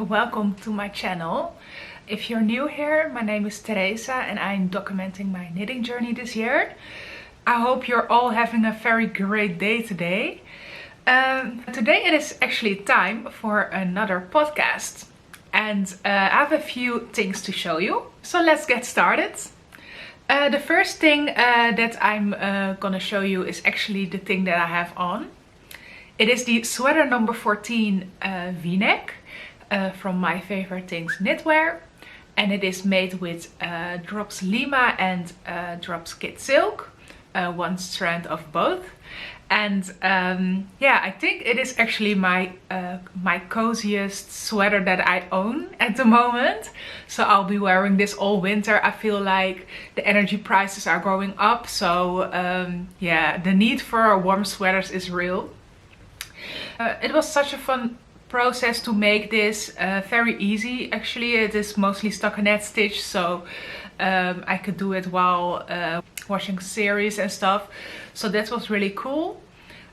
welcome to my channel. If you're new here, my name is Teresa and I'm documenting my knitting journey this year. I hope you're all having a very great day today. Today it is actually time for another podcast and I have a few things to show you. So let's get started. The first thing that I'm gonna show you is actually the thing that I have on. It is the sweater number 14 V-neck from My Favorite Things Knitwear. And it is made with drops lima and drops kid silk. One strand of both. And yeah, I think it is actually my coziest sweater that I own at the moment. So I'll be wearing this all winter. I feel like the energy prices are going up. So yeah, the need for warm sweaters is real. It was such a fun process to make this, very easy actually. It is mostly stockinette stitch, so I could do it while watching series and stuff, so that was really cool.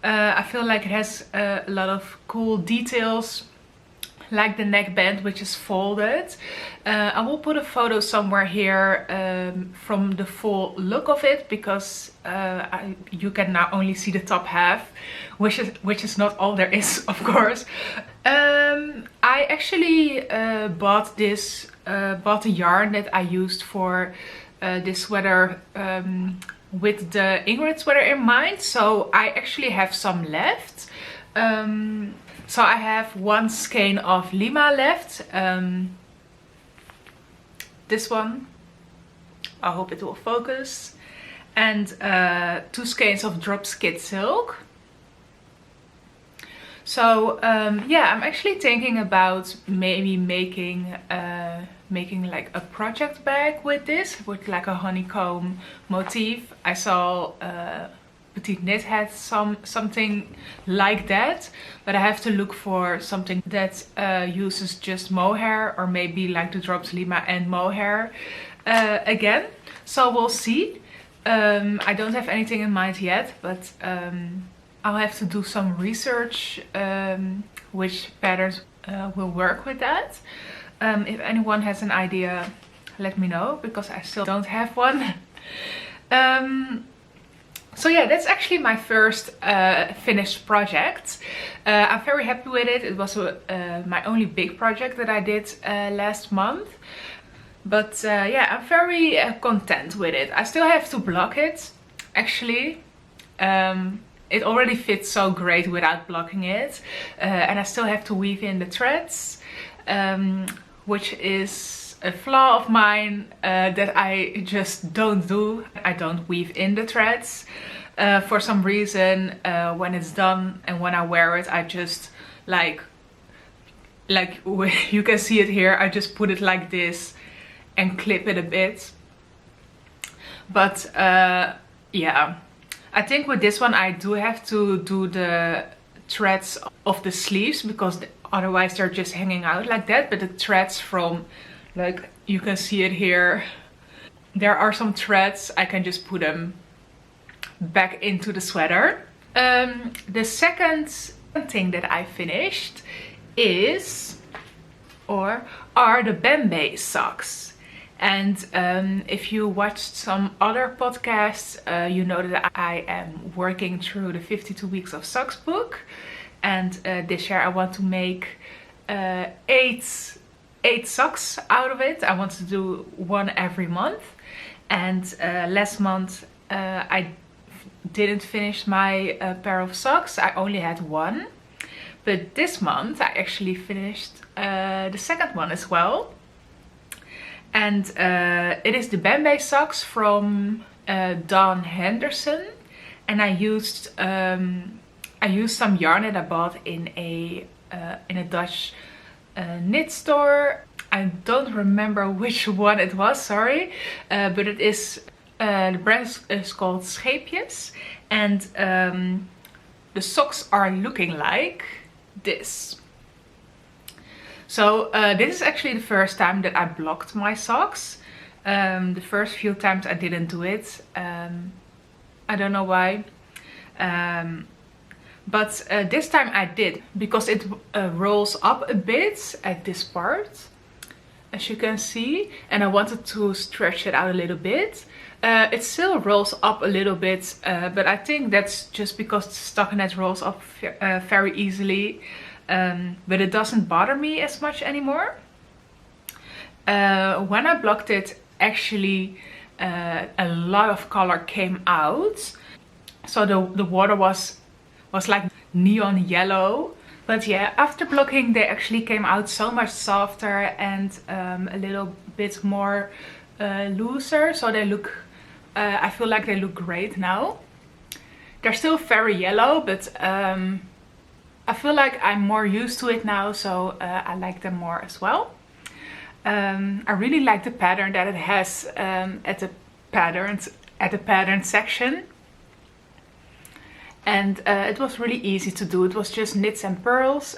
I feel like it has a lot of cool details, like the neckband, which is folded. I will put a photo somewhere here from the full look of it, because you can now only see the top half, which is not all there is, of course. I actually bought the yarn that I used for this sweater with the Ingrid sweater in mind, so I actually have some left. So I have one skein of lima left, this one, I hope it will focus, and 2 skeins of drops kid silk. So yeah, I'm actually thinking about maybe making like a project bag with this, with like a honeycomb motif. I saw Petite Knit had something like that, but I have to look for something that uses just mohair, or maybe like the drops lima and mohair again. So we'll see. I don't have anything in mind yet, but I'll have to do some research which patterns will work with that. If anyone has an idea, let me know, because I still don't have one. So yeah, that's actually my first finished project. I'm very happy with it. It was my only big project that I did last month. But yeah, I'm very content with it. I still have to block it, actually. It already fits so great without blocking it. And I still have to weave in the threads, which is a flaw of mine that I just don't do. I don't weave in the threads. For some reason, when it's done and when I wear it, I just like you can see it here, I just put it like this and clip it a bit. But yeah, I think with this one I do have to do the threads of the sleeves, because otherwise they're just hanging out like that. But the threads from, like, you can see it here, there are some threads, I can just put them back into the sweater. The second thing that I finished are the Bembe socks. And if you watched some other podcasts, you know that I am working through the 52 Weeks of Socks book. And this year I want to make 8 socks out of it. I want to do one every month. And last month I didn't finish my pair of socks. I only had one. But this month I actually finished the second one as well. And it is the Bembe socks from Dawn Henderson. And I used some yarn that I bought in a Dutch knit store. I don't remember which one it was, sorry. But it is, the brand is called Scheepjes. And the socks are looking like this. So this is actually the first time that I blocked my socks. The first few times I didn't do it. I don't know why. But this time I did, because it rolls up a bit at this part, as you can see, and I wanted to stretch it out a little bit. It still rolls up a little bit, but I think that's just because the stockinette rolls up very easily, but it doesn't bother me as much anymore. When I blocked it, actually a lot of color came out, so the water was like neon yellow. But yeah, after blocking they actually came out so much softer and a little bit more looser, so they look, I feel like they look great now. They're still very yellow, but I feel like I'm more used to it now, so I like them more as well. I really like the pattern that it has at the pattern section. And it was really easy to do. It was just knits and purls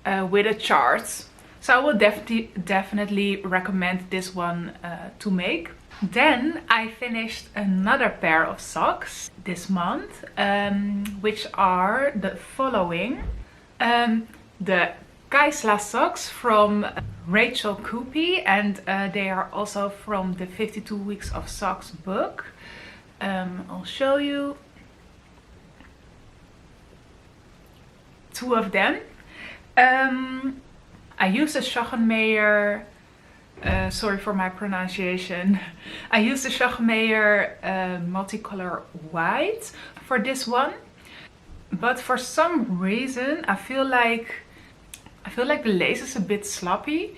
with a chart. So I will definitely recommend this one to make. Then I finished another pair of socks this month, which are the following. The Kaisla socks from Rachel Coopey, and they are also from the 52 Weeks of Socks book. I'll show you two of them. I used the Schachenmayr, sorry for my pronunciation. I used the Schachemayr multicolor white for this one, but for some reason I feel like the lace is a bit sloppy.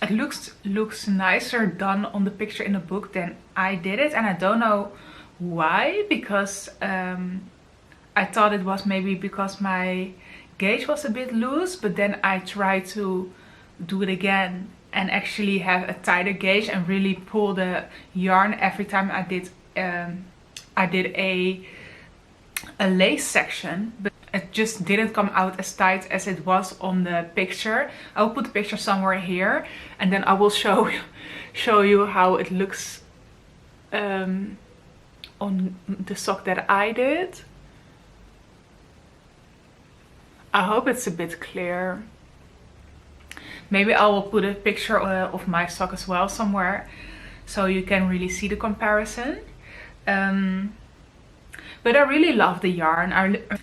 It looks nicer done on the picture in the book than I did it, and I don't know why, because I thought it was maybe because my gauge was a bit loose, but then I tried to do it again and actually have a tighter gauge and really pull the yarn every time I did a lace section, but it just didn't come out as tight as it was on the picture. I will put the picture somewhere here, and then I will show you how it looks on the sock that I did. I hope it's a bit clear. Maybe I will put a picture of my sock as well somewhere, so you can really see the comparison. But I really love the yarn.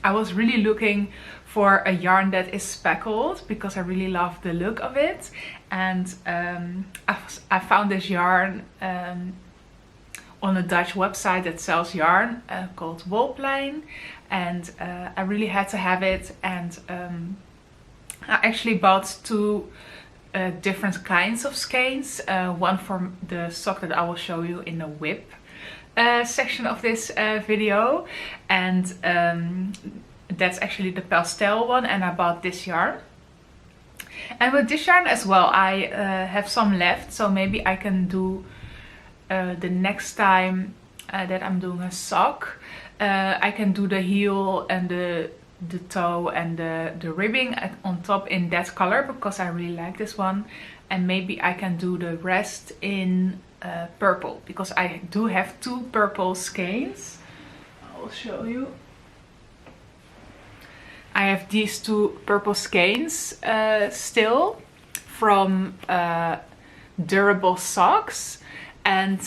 I was really looking for a yarn that is speckled because I really love the look of it. And I found this yarn on a Dutch website that sells yarn called Wolplein, and I really had to have it. And I actually bought two different kinds of skeins, one for the sock that I will show you in the whip section of this video, and that's actually the pastel one, and I bought this yarn. And with this yarn as well, I have some left, so maybe I can do the next time that I'm doing a sock, I can do the heel and the toe and the ribbing on top in that color, because I really like this one. And maybe I can do the rest in purple, because I do have two purple skeins. I'll show you. I have these two purple skeins still from Durable Socks, and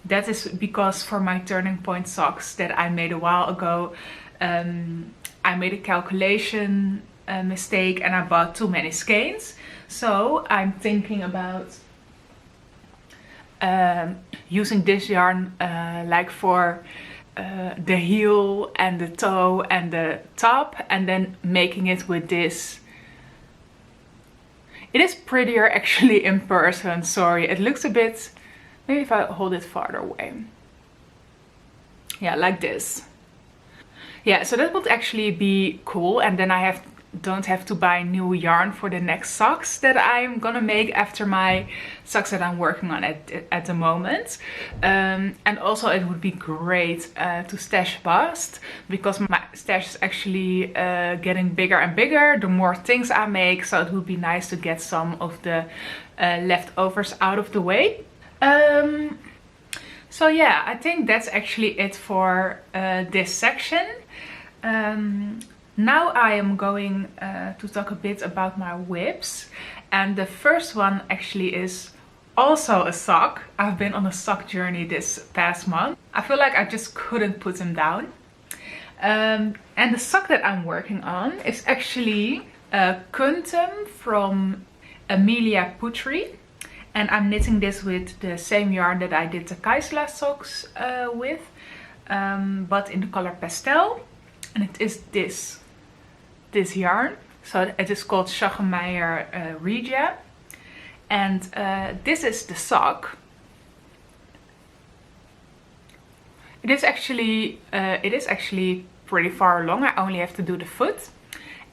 that is because for my turning point socks that I made a while ago, I made a calculation mistake and I bought too many skeins. So I'm thinking about using this yarn like for the heel and the toe and the top, and then making it with this. It is prettier actually in person, sorry. It looks a bit, maybe if I hold it farther away. Yeah, like this. Yeah, so that would actually be cool, and then I don't have to buy new yarn for the next socks that I'm gonna make after my socks that I'm working on at the moment. And also it would be great to stash bust, because my stash is actually getting bigger and bigger the more things I make, so it would be nice to get some of the leftovers out of the way. So yeah, I think that's actually it for this section. Now I am going to talk a bit about my whips, and the first one actually is also a sock. I've been on a sock journey this past month. I feel like I just couldn't put them down. And the sock that I'm working on is actually Kuntum from Amelia Putri. And I'm knitting this with the same yarn that I did the Kaisla socks with, but in the color Pastel. And it is this yarn. So it is called Schachenmayr Regia. And this is the sock. It is actually pretty far along. I only have to do the foot.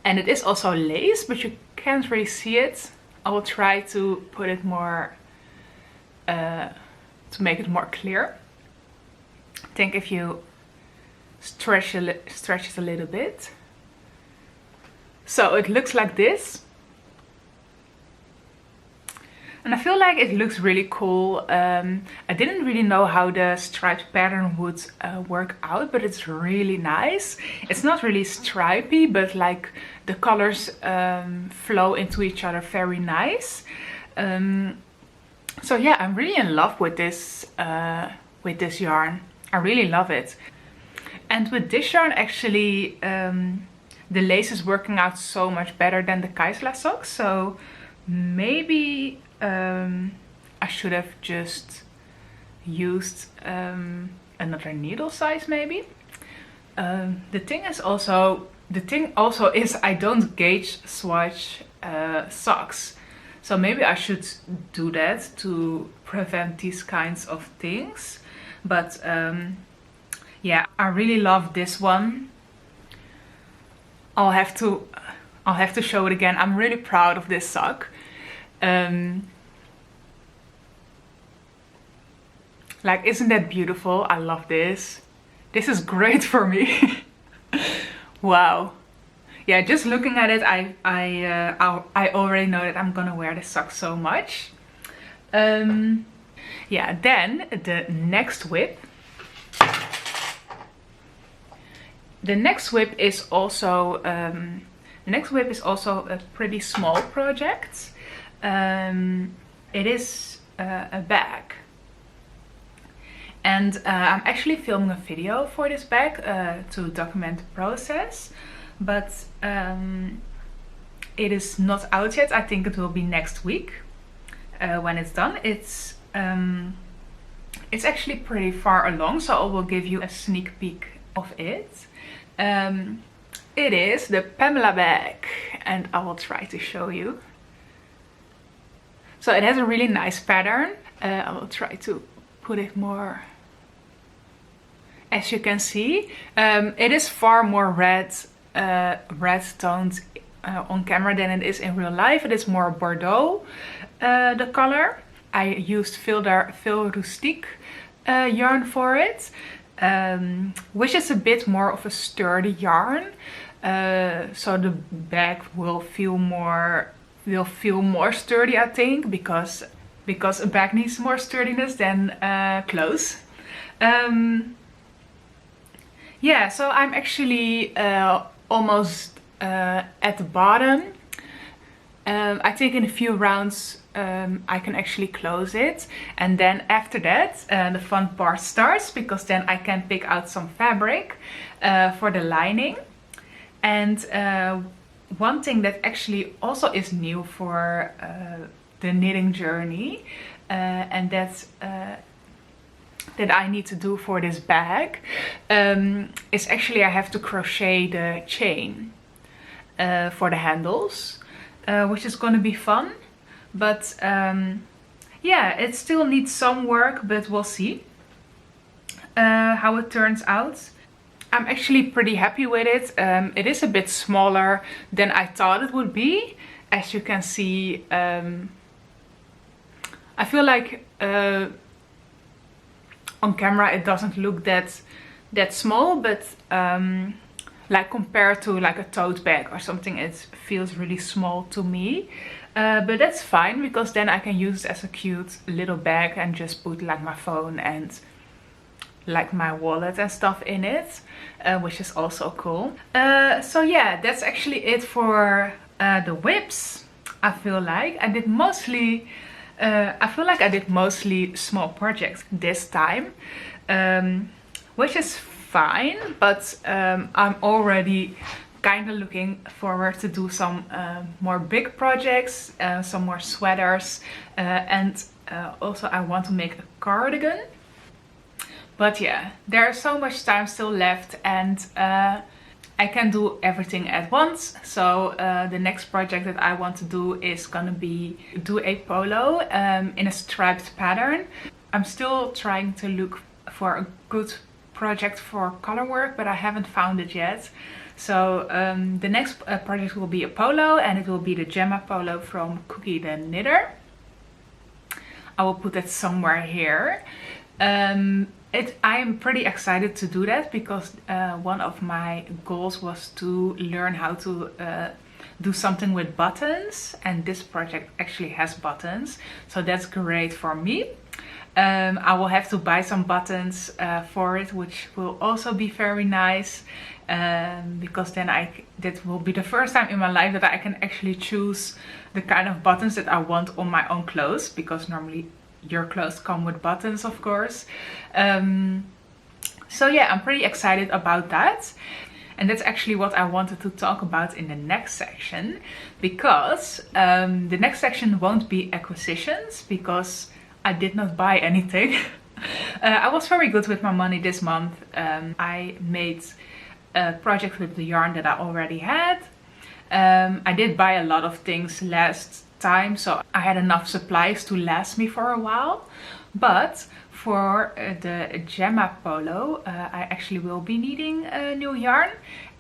And it is also lace, but you can't really see it. I will try to put it more, to make it more clear. I think if you stretch it a little bit. So it looks like this. And I feel like it looks really cool. I didn't really know how the striped pattern would work out, but it's really nice. It's not really stripy, but like the colors flow into each other very nice. So yeah, I'm really in love with this yarn. I really love it. And with this yarn, actually, the lace is working out so much better than the Kaisla socks. So maybe I should have just used another needle size maybe. The thing also is I don't gauge swatch socks. So maybe I should do that to prevent these kinds of things. But yeah, I really love this one. I'll have to show it again. I'm really proud of this sock. Like, isn't that beautiful? I love this. This is great for me. Wow. Yeah, just looking at it, I already know that I'm gonna wear this sock so much. Yeah, then the next whip. The next whip is also a pretty small project. It is a bag. And I'm actually filming a video for this bag to document the process, but it is not out yet. I think it will be next week when it's done. It's actually pretty far along, so I will give you a sneak peek of it. It is the Pamela bag, and I will try to show you. So it has a really nice pattern. I will try to put it more. As you can see, it is far more red toned on camera than it is in real life. It is more Bordeaux, the color. I used Phildar Phil rustique yarn for it, which is a bit more of a sturdy yarn. So the bag will feel more sturdy, I think, because a bag needs more sturdiness than clothes. Yeah, so I'm actually almost at the bottom. I think in a few rounds I can actually close it, and then after that the fun part starts, because then I can pick out some fabric for the lining. And one thing that actually also is new for the knitting journey, and that's that I need to do for this bag, is actually I have to crochet the chain for the handles, which is going to be fun. But yeah, it still needs some work, but we'll see how it turns out. I'm actually pretty happy with it. It is a bit smaller than I thought it would be. As you can see, I feel like on camera it doesn't look that small, but like compared to like a tote bag or something, it feels really small to me. But that's fine, because then I can use it as a cute little bag and just put like my phone and like my wallet and stuff in it, which is also cool. So yeah, that's actually it for the whips. I feel like I did mostly small projects this time, which is fine, but I'm already kind of looking forward to do some more big projects, some more sweaters, and also I want to make a cardigan. But yeah, there's so much time still left, and I can do everything at once. So the next project that I want to do is gonna be do a polo in a striped pattern. I'm still trying to look for a good project for color work, but I haven't found it yet. So the next project will be a polo, and it will be the Gemma polo from Cookie the Knitter. I will put it somewhere here. I am pretty excited to do that because one of my goals was to learn how to do something with buttons, and this project actually has buttons, so that's great for me. I will have to buy some buttons for it, which will also be very nice, because then that will be the first time in my life that I can actually choose the kind of buttons that I want on my own clothes, because normally your clothes come with buttons, of course. So yeah, I'm pretty excited about that. And that's actually what I wanted to talk about in the next section, because the next section won't be acquisitions, because I did not buy anything. I was very good with my money this month. I made a project with the yarn that I already had. I did buy a lot of things last time, so I had enough supplies to last me for a while. But for the Gemma polo, I actually will be needing a new yarn,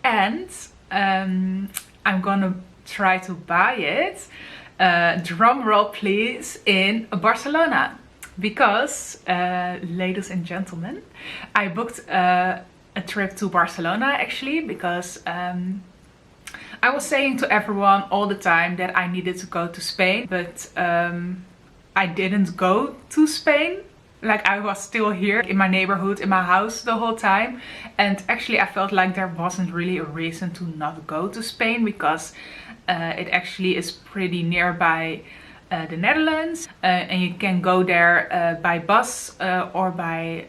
and I'm gonna try to buy it, drum roll please, in Barcelona, because ladies and gentlemen, I booked a trip to Barcelona actually, because I was saying to everyone all the time that I needed to go to Spain, but I didn't go to Spain. Like, I was still here in my neighborhood, in my house the whole time. And actually I felt like there wasn't really a reason to not go to Spain, because it actually is pretty nearby the Netherlands. And you can go there by bus or by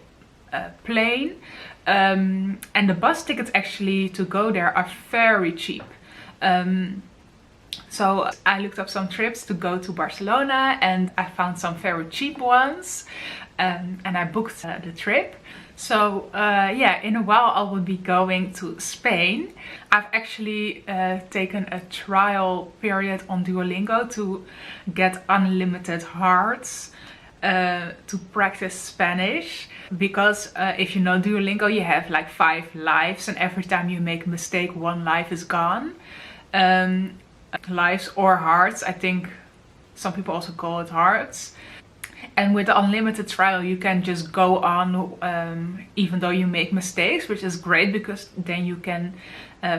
plane. And the bus tickets actually to go there are very cheap. So I looked up some trips to go to Barcelona, and I found some very cheap ones, and I booked the trip. So yeah, in a while I will be going to Spain. I've actually taken a trial period on Duolingo to get unlimited hearts to practice Spanish, because if you know Duolingo, you have like 5 lives, and every time you make a mistake, 1 life is gone. Lives or hearts, I think some people also call it hearts. And with the unlimited trial you can just go on even though you make mistakes, which is great, because then you can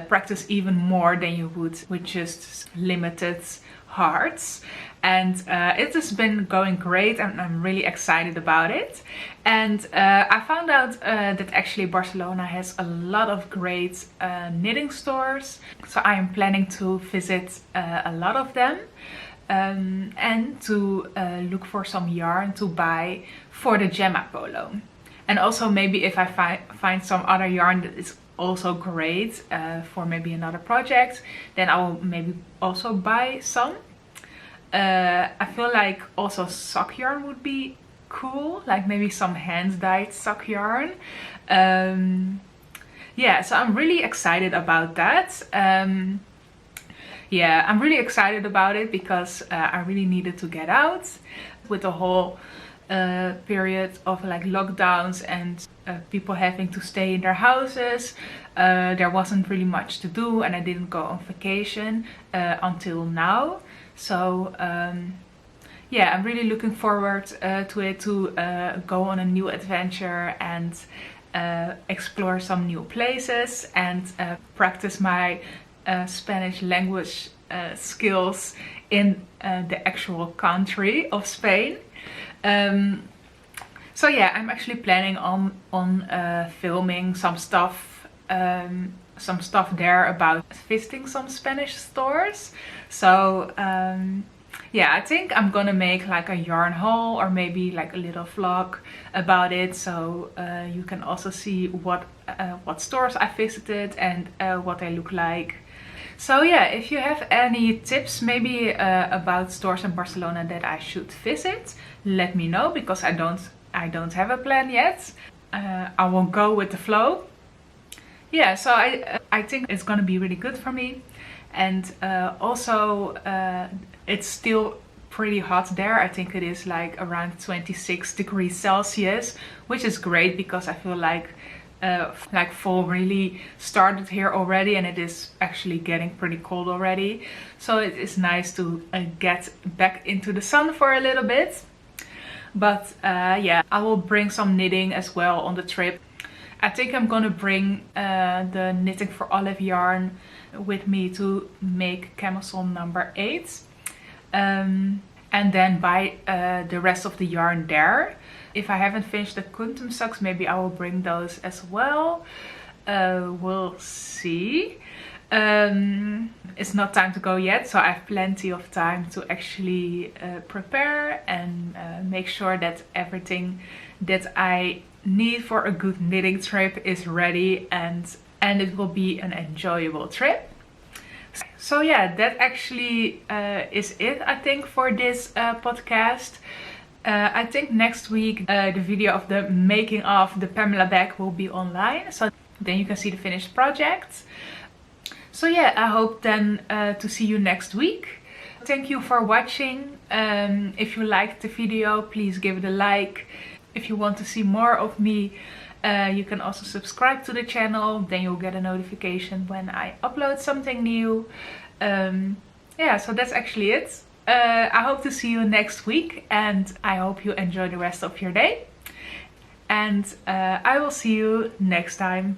practice even more than you would with just limited hearts. And it has been going great, and I'm really excited about it. And I found out that actually Barcelona has a lot of great knitting stores, so I am planning to visit a lot of them, and to look for some yarn to buy for the Gemma polo. And also maybe if I find some other yarn that is also great for maybe another project, then I will maybe also buy some. I feel like also sock yarn would be cool, like maybe some hand dyed sock yarn. Yeah, so I'm really excited about that. Yeah, I'm really excited about it because I really needed to get out with the whole period of like lockdowns and people having to stay in their houses. There wasn't really much to do, and I didn't go on vacation until now. So yeah, I'm really looking forward to it, to go on a new adventure and explore some new places and practice my Spanish language skills in the actual country of Spain. So yeah, I'm actually planning on filming some stuff there about visiting some Spanish stores. So yeah, I think I'm gonna make like a yarn haul or maybe like a little vlog about it, so you can also see what stores I visited and what they look like. So yeah, if you have any tips maybe about stores in Barcelona that I should visit, let me know, because I don't have a plan yet. I will go with the flow. Yeah, so I think it's gonna be really good for me. And also it's still pretty hot there. I think it is like around 26 degrees Celsius, which is great because I feel like fall really started here already, and it is actually getting pretty cold already. So it is nice to get back into the sun for a little bit. But yeah, I will bring some knitting as well on the trip. I think I'm gonna bring the Knitting for Olive yarn with me to make camisole number 8. And then buy the rest of the yarn there. If I haven't finished the Kuntum socks, maybe I will bring those as well. We'll see. It's not time to go yet, so I have plenty of time to actually prepare and make sure that everything that I need for a good knitting trip is ready, and it will be an enjoyable trip. So yeah, that actually is it, I think, for this podcast. I think next week the video of the making of the Pamela bag will be online, so then you can see the finished project. So yeah, I hope then to see you next week. Thank you for watching. If you liked the video, please give it a like. If you want to see more of me, you can also subscribe to the channel, then you'll get a notification when I upload something new. Yeah, so that's actually it. I hope to see you next week, and I hope you enjoy the rest of your day. And I will see you next time.